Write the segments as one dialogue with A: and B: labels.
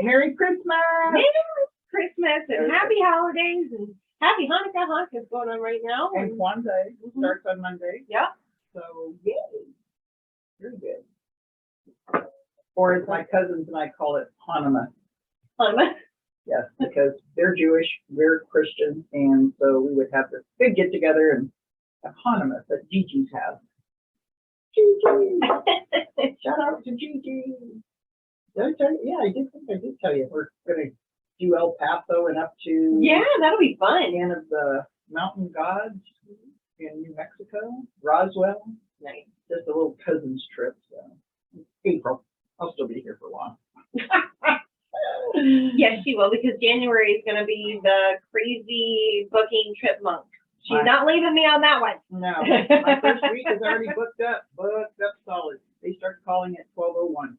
A: Merry Christmas.
B: Merry Christmas and happy holidays and happy Hanukkah. Hanukkah's going on right now.
A: And Kwanzaa starts on Monday.
B: Yep.
A: So, yay. Very good. Or as my cousins and I call it, Hanukkah.
B: Hanukkah.
A: Yes, because they're Jewish, we're Christian, and so we would have this big get together and have Hanukkah that Gigi's have. Gigi! Shout out to Gigi! Did I tell you? Yeah, I did tell you. We're going to do El Paso and up to
B: Yeah, that'll be fun.
A: End of the Mountain Gods in New Mexico, Roswell.
B: Nice.
A: Just a little cousin's trip. So April. I'll still be here for a while.
B: Yes, she will, because January is going to be the crazy booking trip month. She's not leaving me on that one.
A: No, my first week is already booked up solid. They start calling at 12:01.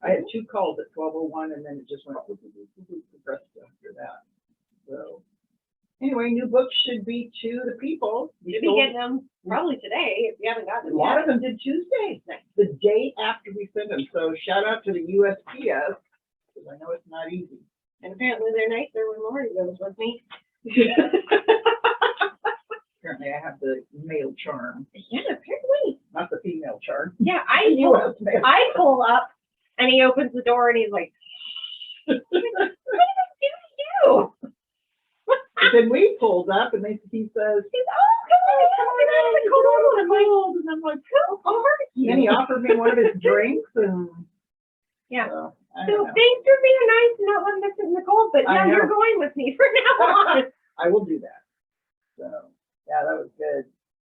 A: I had 2 calls at 12:01, and then it just went progressed after that. So anyway, new books should be to the people.
B: You'll be getting them probably today if you haven't gotten them
A: yet. A lot
B: yet.
A: of them did Tuesday, the day after we sent them. So shout out to the USPS, because I know it's not easy.
B: And apparently they're nicer when Lori goes with me.
A: Apparently I have the male charm.
B: Yeah, apparently.
A: Not the female charm.
B: Yeah, I pull up and he opens the door and he's like, what did I do?
A: Then we pulled up and he says,
B: oh, come on,
A: and I'm like,
B: oh,
A: and he offered me one of his drinks, and
B: yeah.
A: So
B: thanks for being nice and not letting us sit in the cold, but yeah, you're going with me from now on.
A: I will do that. So yeah, that was good.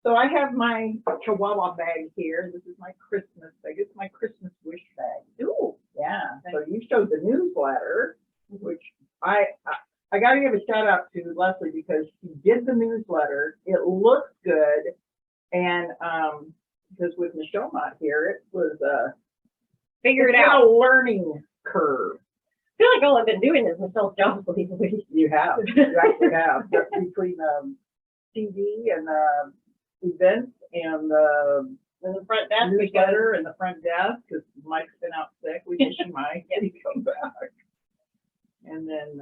A: So I have my Chihuahua bag here. This is my Christmas bag. It's my Christmas wish bag.
B: Ooh.
A: Yeah. So you showed the newsletter, which I got to give a shout out to Leslie, because she did the newsletter. It looks good, and because with Michelle not here, it was
B: figure it out.
A: A learning curve.
B: I feel like all I've been doing is Michelle's job lately.
A: You have. You actually have. Between TV and events and the
B: front desk
A: newsletter and the front desk, because Mike's been out sick. We miss you, Mike. He come back. And then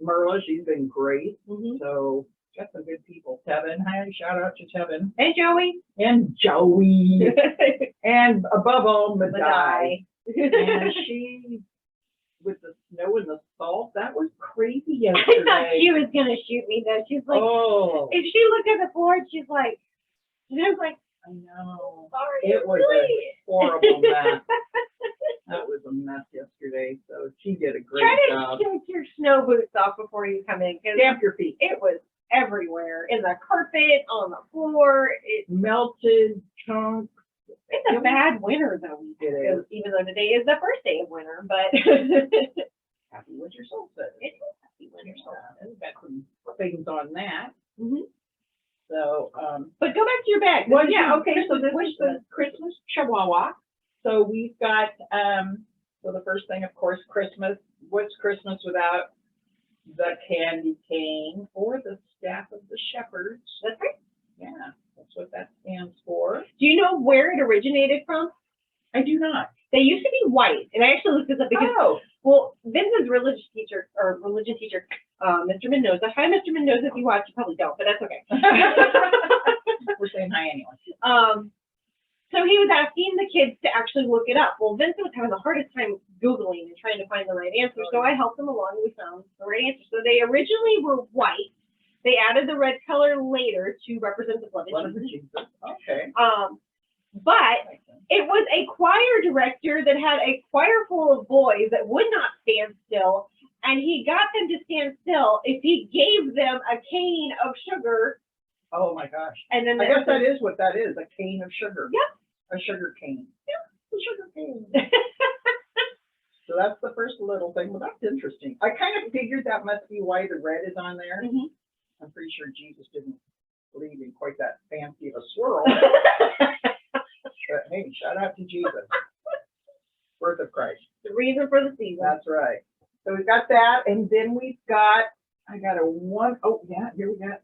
A: Merla, she's been great. So got some good people. Tevin, hi, shout out to Tevin.
B: And Joey.
A: And Joey. And above all, Madai. And she, with the snow and the salt, that was crazy yesterday.
B: I thought she was going to shoot me, though. She's like, if she looked at the board, she's like, and I was like,
A: I know.
B: Sorry,
A: it was a horrible mess. That was a mess yesterday. So she did a great job.
B: Try to take your snow boots off before you come in.
A: Stamp your feet.
B: It was everywhere, in the carpet, on the floor. It
A: melted chunks.
B: It's a bad winter, though.
A: It is.
B: Even though today is the first day of winter, but
A: happy winter solstice.
B: It is happy winter solstice.
A: We've got some things on that. So,
B: but go back to your bag.
A: Well, yeah, okay. So this is the Christmas Chihuahua. So we've got, so the first thing, of course, Christmas. What's Christmas without the candy cane or the staff of the shepherds?
B: That's right.
A: Yeah, that's what that stands for.
B: Do you know where it originated from?
A: I do not.
B: They used to be white, and I actually looked this up because, well, Vince's religion teacher, Mr. Mendoza. Hi, Mr. Mendoza. If you watch, you probably don't, but that's okay.
A: We're saying hi anyway.
B: So he was asking the kids to actually look it up. Well, Vincent was having the hardest time Googling and trying to find the right answer, so I helped him along and we found the right answer. So they originally were white. They added the red color later to represent the blood of Jesus.
A: Okay.
B: But it was a choir director that had a choir full of boys that would not stand still, and he got them to stand still if he gave them a cane of sugar.
A: Oh my gosh.
B: And then
A: I guess that is what that is, a cane of sugar.
B: Yep.
A: A sugar cane.
B: Yep, a sugar cane.
A: So that's the first little thing. Well, that's interesting. I kind of figured that must be why the red is on there. I'm pretty sure Jesus didn't believe in quite that fancy of a swirl. But hey, shout out to Jesus. Birth of Christ.
B: The reason for the season.
A: That's right. So we've got that, and then we've got, here we got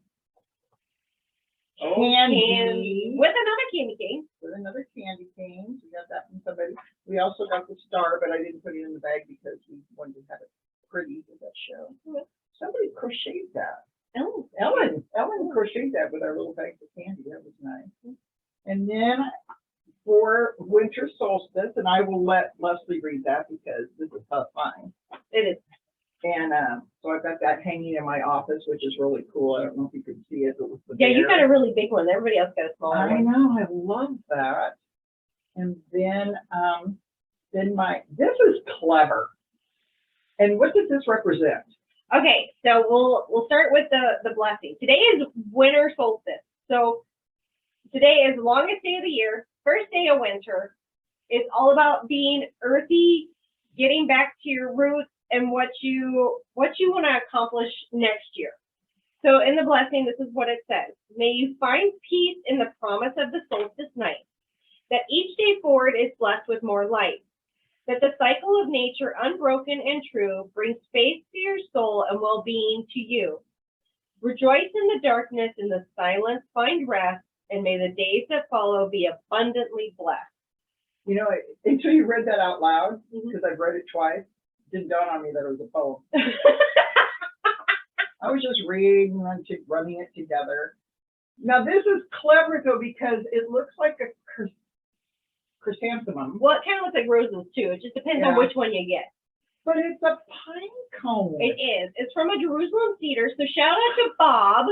A: candy.
B: With another candy cane.
A: With another candy cane. We got that from somebody. We also got the star, but I didn't put it in the bag because we wanted to have it crocheted that with our little bags of candy. That was nice. And then for winter solstice, and I will let Leslie read that because this is tough fine.
B: It is.
A: And so I've got that hanging in my office, which is really cool. I don't know if you can see it, but with the
B: Yeah, you
A: bear.
B: got a really big one. Everybody else got a smaller
A: I
B: one.
A: know, I love that. And then this is clever. And what does this represent?
B: Okay, so we'll start with the blessing. Today is winter solstice. So today is the longest day of the year, first day of winter. It's all about being earthy, getting back to your roots and what you want to accomplish next year. So in the blessing, this is what it says. May you find peace in the promise of the solstice night, that each day forward is blessed with more light, that the cycle of nature, unbroken and true, brings space to your soul and well-being to you. Rejoice in the darkness, in the silence, find rest, and may the days that follow be abundantly blessed.
A: You know, until you read that out loud, because I've read it twice, it didn't dawn on me that it was a poem. I was just reading and running it together. Now this is clever though, because it looks like a chrysanthemum.
B: Well, it kind of looks like roses too. It just depends on which one you get.
A: But it's a pine cone.
B: It is. It's from a Jerusalem cedar. So shout out to Bob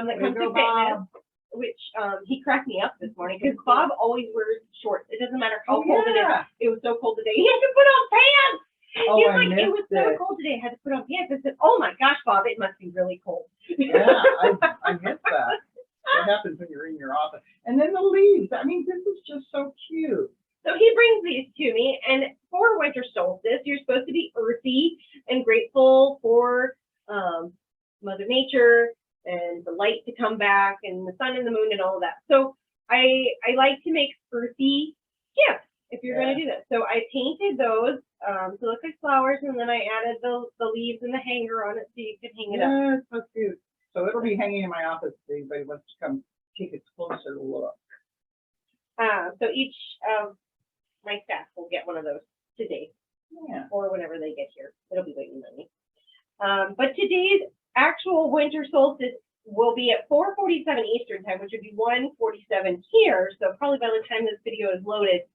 B: that comes to fitness, which he cracked me up this morning because Bob always wears shorts. It doesn't matter how cold it is. It was so cold today. He had to put on pants.
A: Oh,
B: He was like, it was so cold today. I had to put on pants. I said, oh my gosh, Bob, it must be really cold.
A: Yeah, I get that. What happens when you're in your office? And then the leaves. I mean, this is just so cute.
B: So he brings these to me, and for winter solstice, you're supposed to be earthy and grateful for Mother Nature and the light to come back and the sun and the moon and all of that. So I like to make earthy gifts if you're going to do that. So I painted those to look like flowers, and then I added the leaves and the hanger on it so you could hang it up.
A: Yeah, it's so cute. So it'll be hanging in my office if anybody wants to come take a closer look.
B: So each of my staff will get one of those today, or whenever they get here. It'll be waiting on me. But today's actual winter solstice will be at 4:47 Eastern time, which would be 1:47 here. So probably by the time this video is loaded,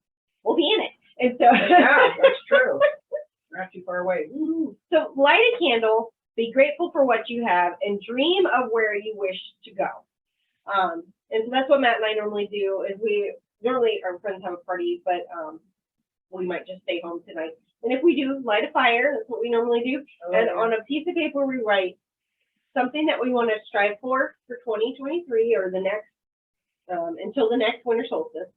B: we'll be in it. And so
A: yeah, that's true. We're not too far away. Woo-hoo.
B: So light a candle, be grateful for what you have, and dream of where you wish to go. And so that's what Matt and I normally do. Is we normally our friends have a party, but we might just stay home tonight. And if we do, light a fire. That's what we normally do. And on a piece of paper, we write something that we want to strive for 2023 or the next until the next winter solstice,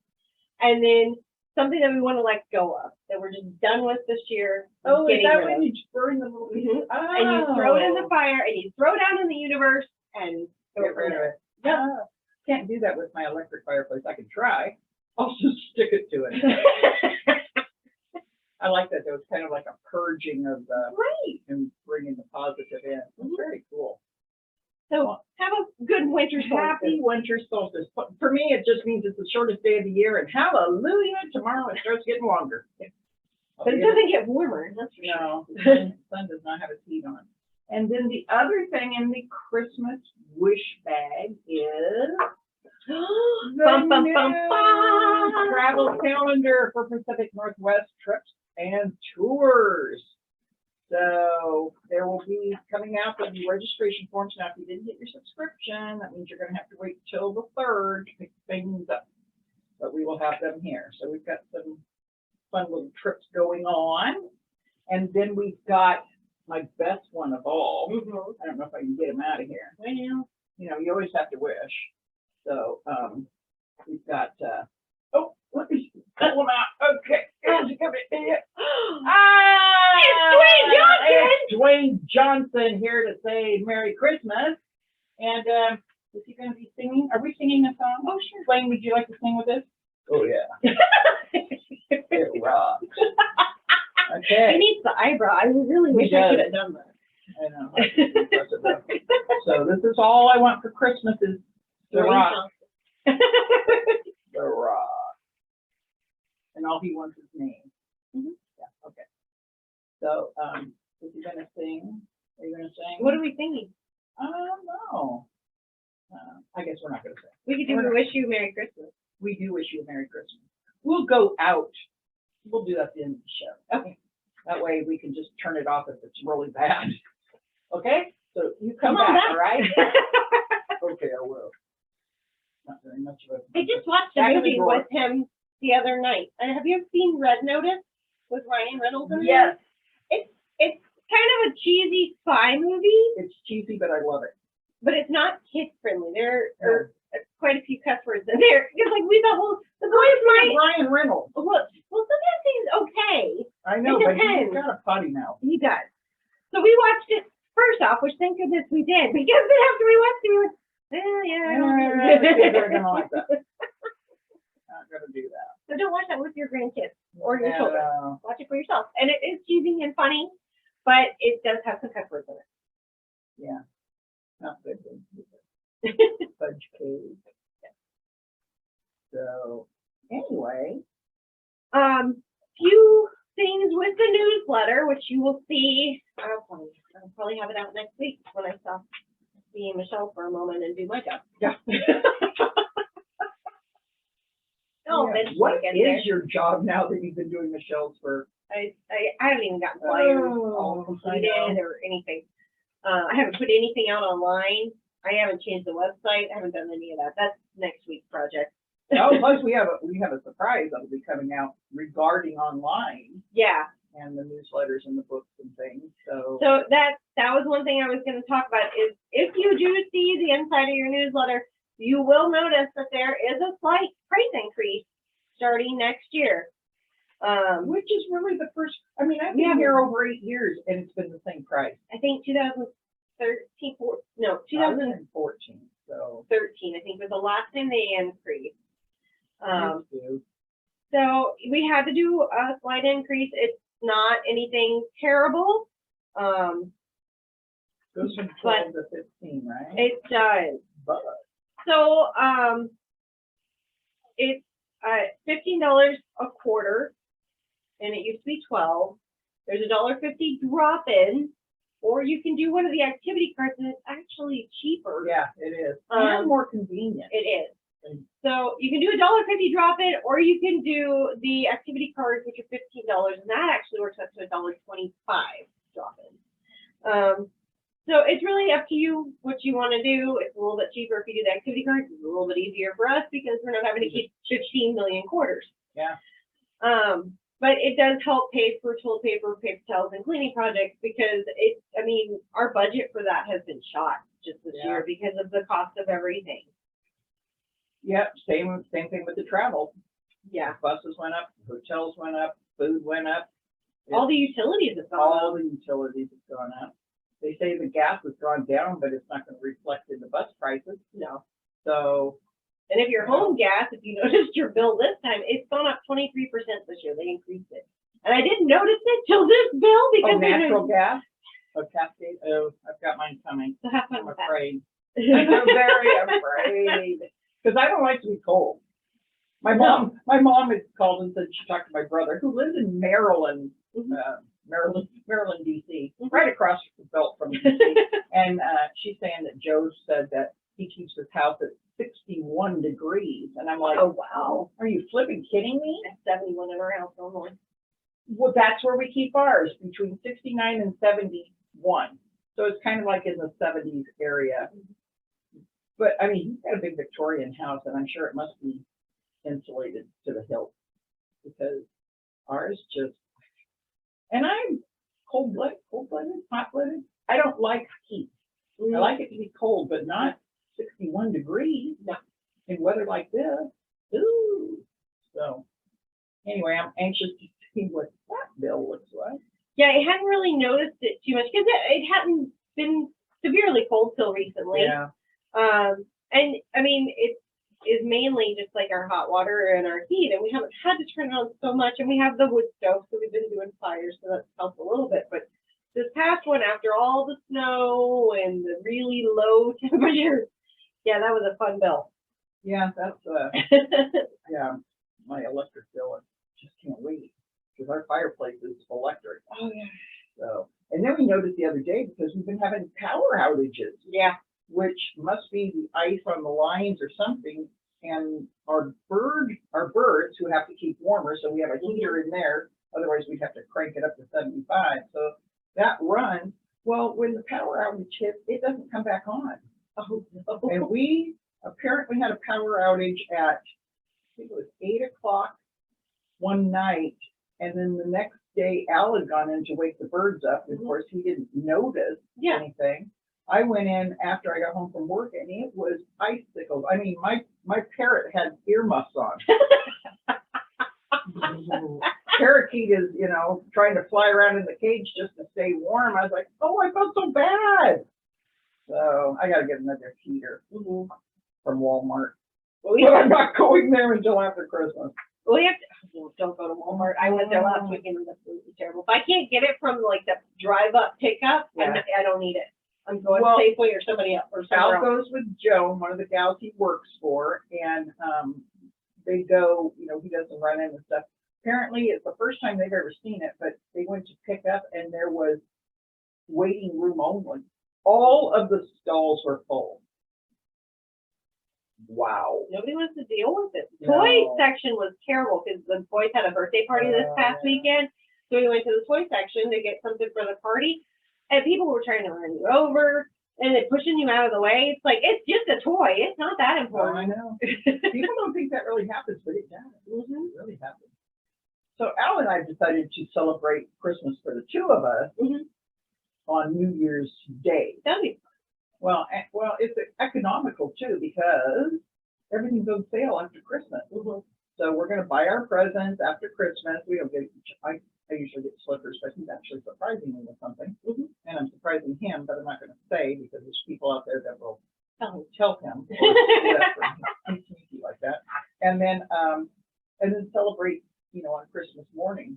B: and then something that we want to let go of, that we're just done with this year.
A: Oh, is that when you burn the little
B: and you throw it in the fire, and you throw it out in the universe, and
A: get rid of it.
B: Yep.
A: Can't do that with my electric fireplace. I can try. I'll just stick it to it. I like that. There was kind of like a purging of the and bringing the positive in. It's very cool.
B: So have a good winter solstice.
A: Happy winter solstice. For me, it just means it's the shortest day of the year, and hallelujah, tomorrow it starts getting longer.
B: But it doesn't get warmer. That's for
A: no, the sun does not have its heat on. And then the other thing in the Christmas wish bag is
B: bum, bum, bum, bum.
A: Travel calendar for Pacific Northwest trips and tours. So there will be coming out the registration forms. Now, if you didn't get your subscription, that means you're going to have to wait till the 3rd to pick things up. But we will have them here. So we've got some fun little trips going on. And then we've got my best one of all. I don't know if I can get him out of here. Well, you know, you always have to wish. So we've got, let me pull them out. Okay. It's Dwayne Johnson here to say Merry Christmas. And is he going to be singing? Are we singing a song? Oh, sure. Dwayne, would you like to sing with us? Oh, yeah. It rocks. Okay.
B: He needs the eyebrow. I really wish I could have done that.
A: I know. So this is all I want for Christmas is the rock. The rock. And all he wants is name. Yeah, okay. So, is he gonna sing? Are you gonna sing?
B: What are we singing?
A: I don't know. I guess we're not gonna say.
B: We could do
A: We're
B: we
A: not-
B: wish you Merry Christmas.
A: We do wish you a Merry Christmas. We'll go out. We'll do that at the end of the show.
B: Okay.
A: That way we can just turn it off if it's really bad. Okay? So you
B: Come
A: come
B: on
A: back,
B: back.
A: all right? Okay, I will. Not very much of a.
B: I just watched a
A: Back in the
B: movie
A: drawer.
B: with him the other night. And have you ever seen Red Notice with Ryan Reynolds in it?
A: Yes,
B: It's kind of a cheesy spy movie,
A: it's cheesy, but I love it.
B: but it's not kid friendly. There are quite a few cuss words in there. It's like the boys might.
A: Ryan Reynolds.
B: Well, sometimes he's okay.
A: I know,
B: It
A: but he's
B: depends.
A: got a potty mouth.
B: He does. So we watched it first off, which thank goodness we did, because then after we watched it, we went, yeah, I don't
A: Yeah, the kids are gonna like that. Not gonna do that.
B: So don't watch that with your grandkids or your children.
A: No.
B: Watch it for yourself. And it is cheesy and funny, but it does have some cuss words in it.
A: Yeah. Not good. Fudge cake. So, anyway,
B: Few things with the newsletter, which you will see. I'll probably have it out next week when I stop seeing Michelle for a moment and do my job.
A: yeah.
B: Oh,
A: Yeah.
B: eventually
A: What
B: get
A: is
B: there.
A: your job now that you've been doing Michelle's for?
B: I haven't even gotten flyers all
A: I
B: completed
A: know.
B: or anything. I haven't put anything out online. I haven't changed the website. I haven't done any of that. That's next week's project.
A: Oh, plus we have a surprise that'll be coming out regarding online
B: Yeah.
A: and the newsletters and the books and things. So,
B: So that was one thing I was going to talk about is if you do see the inside of your newsletter, you will notice that there is a slight price increase starting next year.
A: which is really the first. I mean, I've been
B: Yeah.
A: here over 8 years and it's been the same price.
B: I think 2013, no,
A: 2014. So,
B: 2013, I think was the last time they increased.
A: used to.
B: So we had to do a slight increase. It's not anything terrible.
A: Goes from 12 to 15, right?
B: It does.
A: But
B: So it's $15 a quarter, and it used to be $12. There's a $1.50 drop in, or you can do one of the activity cards, and it's actually cheaper.
A: yeah, it is. And more convenient.
B: It is. So you can do a $1.50 drop in, or you can do the activity cards, which are $15, and that actually works up to a $1.25 drop in. So it's really up to you what you want to do. It's a little bit cheaper if you do the activity cards. It's a little bit easier for us because we're not having to keep 15 million quarters.
A: Yeah.
B: But it does help pay for toilet paper, paper towels, and cleaning projects because our budget for that has been shot just this
A: Yeah.
B: year because of the cost of everything.
A: Yep. Same thing with the travel.
B: Yeah.
A: Buses went up, hotels went up, food went up.
B: All the utilities have gone
A: All
B: up.
A: the utilities have gone up. They say the gas has gone down, but it's not going to reflect in the bus prices.
B: No.
A: So,
B: And if your home gas, if you noticed your bill this time, it's gone up 23% this year. They increased it. And I didn't notice it till this bill because
A: natural gas, Cascade. Oh, I've got mine coming.
B: So have fun
A: I'm
B: with that.
A: afraid. I'm very afraid because I don't like to be cold. My mom had called and said she talked to my brother who lives in Maryland, Maryland, D.C., right across the belt from D.C. And she's saying that Joe said that he keeps his house at 61 degrees. And I'm like,
B: Oh, wow.
A: are you flipping kidding me?
B: That's 71 in our house normally.
A: Well, that's where we keep ours, between 69 and 71. So it's kind of like in the 70s area. But I mean, he's got a big Victorian house, and I'm sure it must be insulated to the hilt because ours just. And I'm cold-blooded, hot-blooded. I don't like heat. I like it to be cold, but not 61 degrees in weather like this. Ooh. So anyway, I'm anxious to see what that bill looks like.
B: Yeah, I hadn't really noticed it too much because it hadn't been severely cold till recently.
A: Yeah.
B: And I mean, it is mainly just like our hot water and our heat, and we haven't had to turn it on so much. And we have the wood stove, so we've been doing fires, so that's helped a little bit. But this past one, after all the snow and the really low temperatures, yeah, that was a fun bill.
A: Yeah, that's yeah, my electric bill. I just can't wait because our fireplace is electric.
B: Oh yeah.
A: So, and then we noticed the other day because we've been having power outages.
B: Yeah.
A: which must be the ice on the lines or something. And our birds who have to keep warmer, so we have a heater in there. Otherwise, we'd have to crank it up to 75. So that runs. Well, when the power outage hits, it doesn't come back on.
B: Oh, no.
A: And we apparently had a power outage at, I think it was 8 o'clock one night. And then the next day, Al had gone in to wake the birds up. And of course, he didn't notice anything. I went in after I got home from work, and it was icicles. I mean, my parrot had earmuffs on. Parakeet is, you know, trying to fly around in the cage just to stay warm. I was like, oh, I felt so bad. So I got to get another heater from Walmart.
B: Well,
A: But I'm not going there until after Christmas.
B: we have to, oh, don't go to Walmart. I went there last weekend. It was absolutely terrible. If I can't get it from like the drive up pickup, I don't need it. I'm going Safeway or somebody else or somewhere
A: Al goes with Joan, one of the gals he works for, and they go, you know, he does some running and stuff. Apparently, it's the first time they've ever seen it, but they went to pick up and there was waiting room only. All of the stalls were full. Wow.
B: Nobody wants to deal with it. The toy section was terrible because the boys had a birthday party this past weekend. So we went to the toy section to get something for the party. And people were trying to run you over and they're pushing you out of the way. It's like, it's just a toy. It's not that important.
A: I know. People don't think that really happens, but it does. It really happens. So Al and I decided to celebrate Christmas for the two of us on New Year's Day.
B: That'd be
A: Well, it's economical too because everything's on sale after Christmas. So we're going to buy our presents after Christmas. We don't get. I usually get slippers, but he's actually surprising me with something, and I'm surprising him. But I'm not going to say because there's people out there that will tell him. Or sneaky like that, and then celebrate, you know, on Christmas morning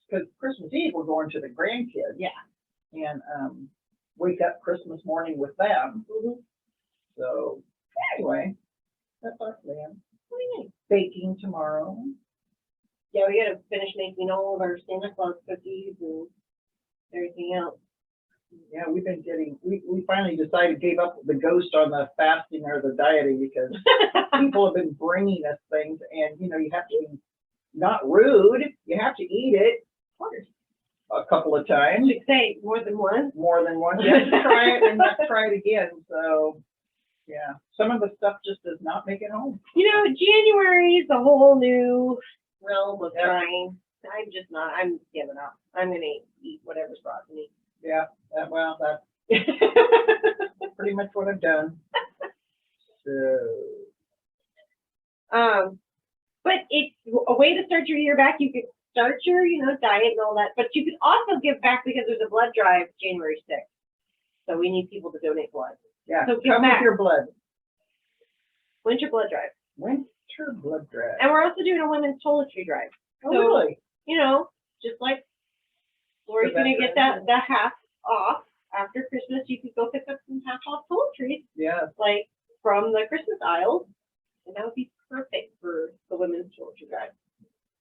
A: because Christmas Eve we're going to the grandkids. And wake up Christmas morning with them. So anyway, that's our plan. Baking tomorrow.
B: Yeah, we got to finish making all of our Santa Claus cookies and everything else.
A: Yeah, we've been getting, we finally gave up the ghost on the fasting or the dieting because people have been bringing us things and, you know, you have to be not rude. You have to eat it a couple of times.
B: You say more than one?
A: More than one. You have to try it and not try it again. So, yeah, some of the stuff just does not make it home.
B: You know, January is a whole new realm of trying. I'm just not. I'm giving up. I'm going to eat whatever's brought to me.
A: Yeah, that's pretty much what I've done. So,
B: but it's a way to start your year back. You could start your, you know, diet and all that, but you could also give back because there's a blood drive January 6th. So we need people to donate blood.
A: Yeah,
B: so
A: come with your blood.
B: Winter blood drive.
A: Winter blood drive.
B: And we're also doing a women's toiletry drive.
A: Oh,
B: so,
A: really?
B: You know, just like Lori's going to get that half off after Christmas, you could go pick up some half off toiletries.
A: Yeah.
B: Like from the Christmas aisles. And that would be perfect for the women's toiletry drive.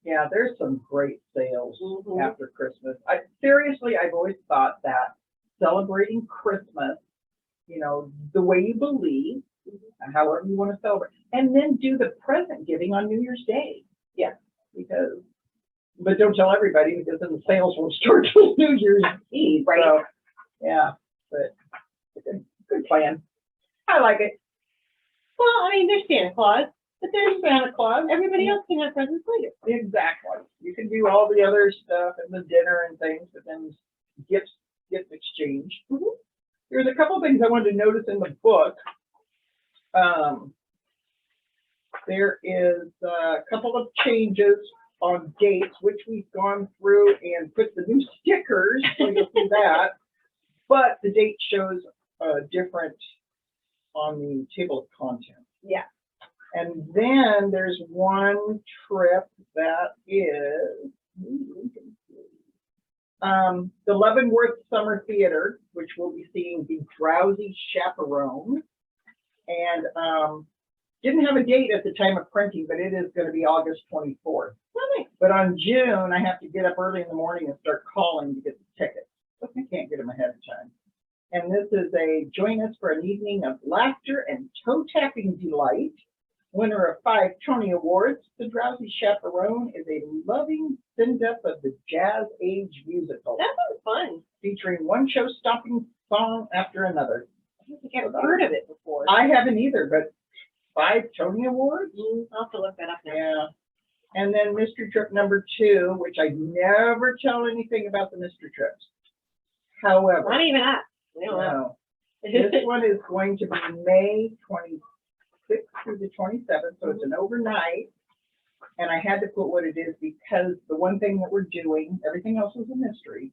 A: Yeah, there's some great sales after Christmas. Seriously, I've always thought that celebrating Christmas, you know, the way you believe, however you want to celebrate, and then do the present giving on New Year's Day. Yeah, but don't tell everybody because then the sales will start till New Year's Eve.
B: Right.
A: So, yeah, but it's a good plan. I like it.
B: Well, I mean, there's Santa Claus.
A: But there's Santa Claus.
B: Everybody else can have presents later.
A: Exactly. You can do all the other stuff and the dinner and things, but then gift exchange. There's a couple of things I wanted to notice in the book. There is a couple of changes on dates, which we've gone through and put the new stickers, so you'll see that. But the date shows different on the table of contents.
B: Yeah.
A: And then there's one trip that is the Leavenworth Summer Theater, which we'll be seeing The Drowsy Chaperone. And didn't have a date at the time of printing, but it is going to be August 24th.
B: Nice.
A: But on June, I have to get up early in the morning and start calling to get the tickets. I can't get them ahead of time. And this is a join us for an evening of laughter and toe-tapping delight. Winner of 5 Tony Awards, The Drowsy Chaperone is a loving send-up of the Jazz Age musical,
B: That sounds fun.
A: featuring one show-stopping song after another.
B: I don't think I've heard of it before.
A: I haven't either, but 5 Tony Awards?
B: I'll have to look that up now.
A: Yeah. And then mystery trip number 2, which I never tell anything about the mystery trips. However,
B: Not even us. We don't know.
A: no, this one is going to be May 26th through the 27th, so it's an overnight. And I had to put what it is because the one thing that we're doing, everything else is a mystery,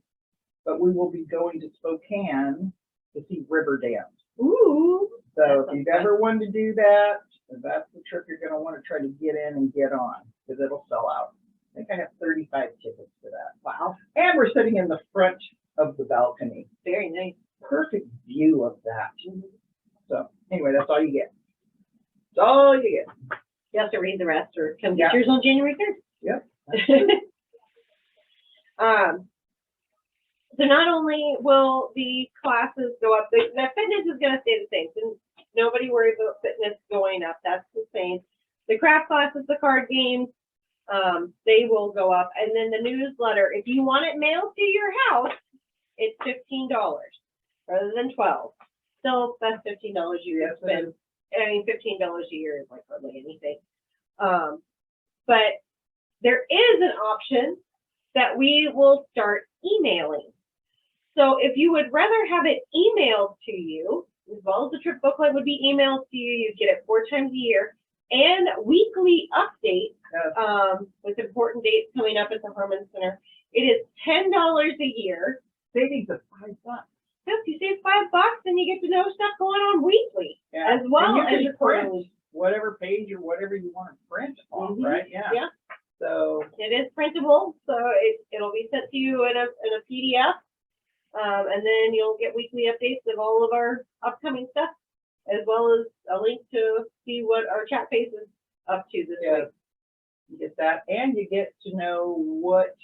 A: but we will be going to Spokane to see river dance.
B: Ooh.
A: So if you've ever wanted to do that, that's the trip you're going to want to try to get in and get on, because it'll sell out. I think I have 35 tickets for that.
B: Wow.
A: And we're sitting in the front of the balcony.
B: Very nice.
A: Perfect view of that. So anyway, that's all you get. That's all you get.
B: You have to read the rest or come
A: Yeah.
B: get yours on January 3rd.
A: Yep.
B: So not only will the classes go up, the fitness is going to stay the same. So nobody worries about fitness going up. That's the same. The craft classes, the card games, they will go up. And then the newsletter, if you want it mailed to your house, it's $15 rather than $12. Still, that's $15 a year.
A: Yes, it is.
B: I mean, $15 a year is like hardly anything. But there is an option that we will start emailing. So if you would rather have it emailed to you, as well as the trip booklet would be emailed to you, you get it 4 times a year, and weekly updates with important dates coming up at the Harman Center. It is $10 a year.
A: Savings of $5.
B: Yes, you save $5 and you get to know stuff going on weekly,
A: Yeah.
B: as well
A: And you
B: as
A: can
B: your
A: print
B: quarterly.
A: whatever page or whatever you want to print on,
B: Mhm.
A: right? Yeah.
B: Yeah.
A: So
B: It is printable, so it'll be sent to you in a PDF. And then you'll get weekly updates of all of our upcoming stuff, as well as a link to see what our chat face is up to this
A: yeah,
B: week.
A: you get that, and you get to know what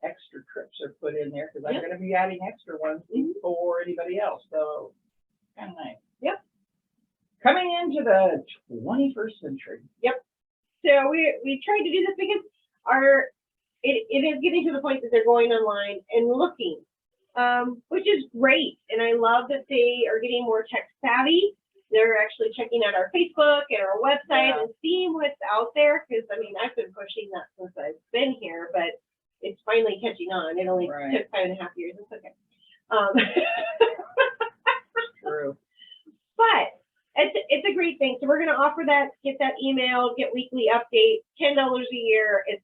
A: extra trips are put in there, because I'm
B: Yep.
A: going to be adding extra ones
B: Mhm.
A: before anybody else. So kind of nice.
B: Yep.
A: Coming into the 21st century.
B: So we tried to do this because it is getting to the point that they're going online and looking, which is great. And I love that they are getting more tech savvy. They're actually checking out our Facebook and our website
A: Yeah.
B: and seeing what's out there. Because I mean, I've been pushing that since I've been here, but it's finally catching on. It only
A: Right.
B: took 5.5 years. It's okay.
A: True.
B: But it's a great thing. So we're going to offer that, get that email, get weekly updates, $10 a year. It's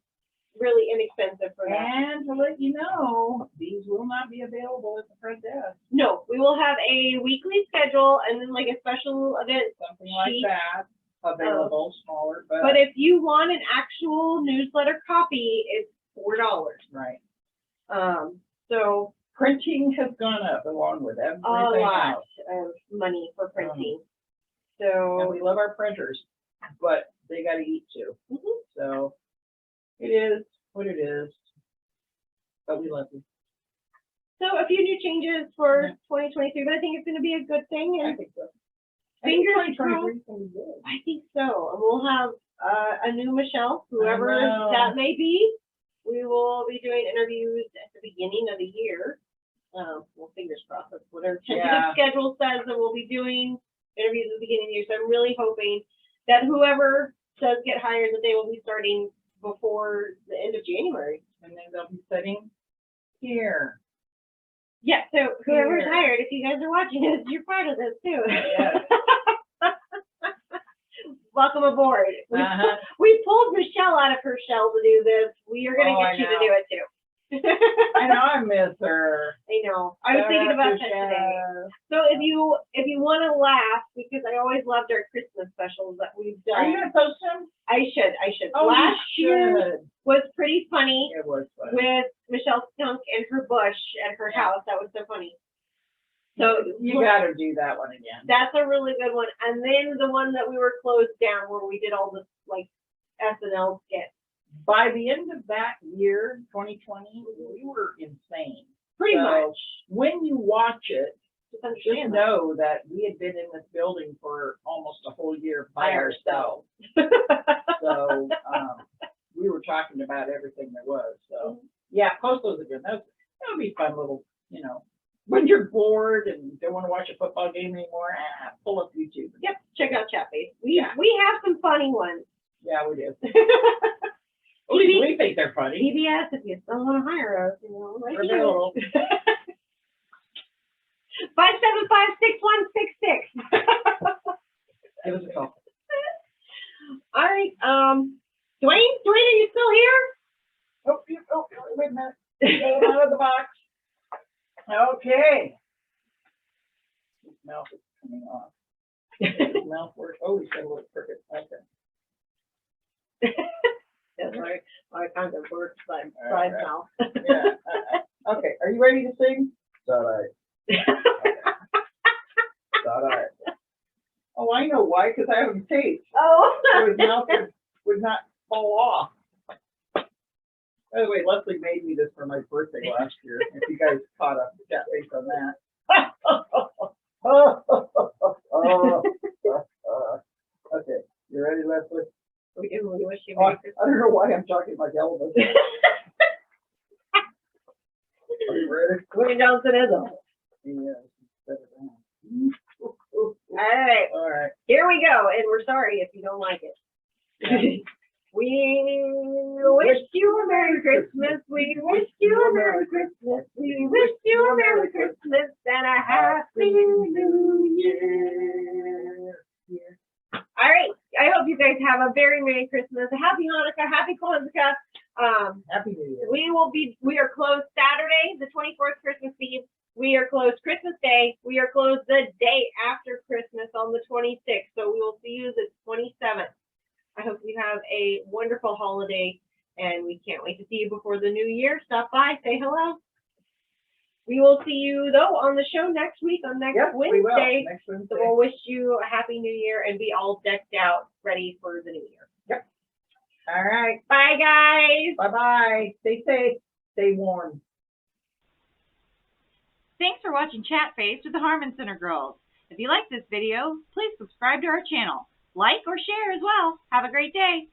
B: really inexpensive for that.
A: And to let you know, these will not be available at the front desk.
B: No, we will have a weekly schedule and then like a special event.
A: Something like
B: Sheet.
A: that available, smaller,
B: But if you want an actual newsletter copy, it's $4.
A: right.
B: So
A: Printing has gone up along with everything
B: a lot
A: else.
B: of money for printing.
A: And
B: So
A: we love our printers, but they got to eat too.
B: Mhm.
A: So it is what it is. But we love you.
B: a few new changes for
A: Yeah.
B: 2023, but I think it's going to be a good thing.
A: I
B: And
A: think so.
B: Fingers
A: 2023 is going to be good.
B: I think so. And we'll have a new Michelle, whoever
A: I know.
B: that may be. We will be doing interviews at the beginning of the year. Well, fingers crossed. That's what our tentative
A: Yeah.
B: schedule says that we'll be doing interviews at the beginning of the year. So I'm really hoping that whoever does get hired, that they will be starting before the end of January.
A: And then they'll be sitting here.
B: Yeah, so whoever's
A: Here.
B: hired, if you guys are watching this, you're part of this too.
A: Yes.
B: Welcome aboard.
A: Uh-huh.
B: We pulled Michelle out of her shell to do this. We are going to
A: Oh, I
B: get you to
A: know.
B: do it too.
A: I know I miss her.
B: I know. I was thinking about that today. So if you want to laugh, because I always loved our Christmas specials that we've
A: Are you
B: done.
A: going to post them?
B: I should.
A: Oh,
B: Last
A: you
B: year
A: should.
B: was pretty funny
A: It was fun.
B: with Michelle Skunk and her bush at her house. That was so funny. So
A: You got to do that one again.
B: that's a really good one. And then the one that we were closed down where we did all the like SNL skits.
A: By the end of that year, 2020, we were insane.
B: Pretty
A: So,
B: much.
A: When you watch it,
B: Just
A: Just
B: understand that.
A: know that we had been in this building for almost a whole year by ourselves. So, we were talking about everything there was, so, yeah, post those again. That would be fun little, you know, when you're bored and don't want to watch a football game anymore, pull up YouTube.
B: Yep, check out Chatbase. We have some funny ones.
A: Yeah, we do. We think they're funny.
B: PBS, if you still want to hire us, you know, right
A: We're
B: here.
A: available.
B: 575-6166.
A: Give us a call.
B: All right, Dwayne, are you still here?
A: Oh, wait a minute. Get him out of the box. Okay. His mouth is coming off. His mouth works. Oh, he's got a little crooked. Okay.
B: That's right. I kind of works by
A: Right.
B: now.
A: Yeah. Okay. Are you ready to sing? It's all right. It's all right. Oh, I know why, because I have him taped.
B: Oh.
A: So his mouth would not fall off. By the way, Leslie made me this for my birthday last year. If you guys caught up, got face on that. Okay, you ready, Leslie?
B: We wish you
A: Oh,
B: Merry
A: I don't know why I'm talking like Elvis. Are you ready?
B: Willie Johnson is on.
A: Yeah, set it down.
B: All right,
A: All right.
B: here we go, and we're sorry if you don't like it. We wish you a Merry Christmas. We wish you a Merry Christmas. We wish you a Merry Christmas and a Happy New Year. All right. I hope you guys have a very Merry Christmas, a Happy Hanukkah, Happy Kwanzaa.
A: Happy New Year.
B: We are closed Saturday, the 24th, Christmas Eve. We are closed Christmas Day. We are closed the day after Christmas on the 26th. So we will see you the 27th. I hope you have a wonderful holiday, and we can't wait to see you before the new year. Stop by, say hello. We will see you, though, on the show next week, on next Wednesday.
A: Next Wednesday.
B: So we'll wish you a Happy New Year and be all decked out, ready for the new year.
A: Yep. All right.
B: Bye, guys.
A: Bye-bye. Stay safe. Stay warm.
C: Thanks for watching Chat Face with the Harman Center Girls. If you like this video, please subscribe to our channel. Like or share as well. Have a great day.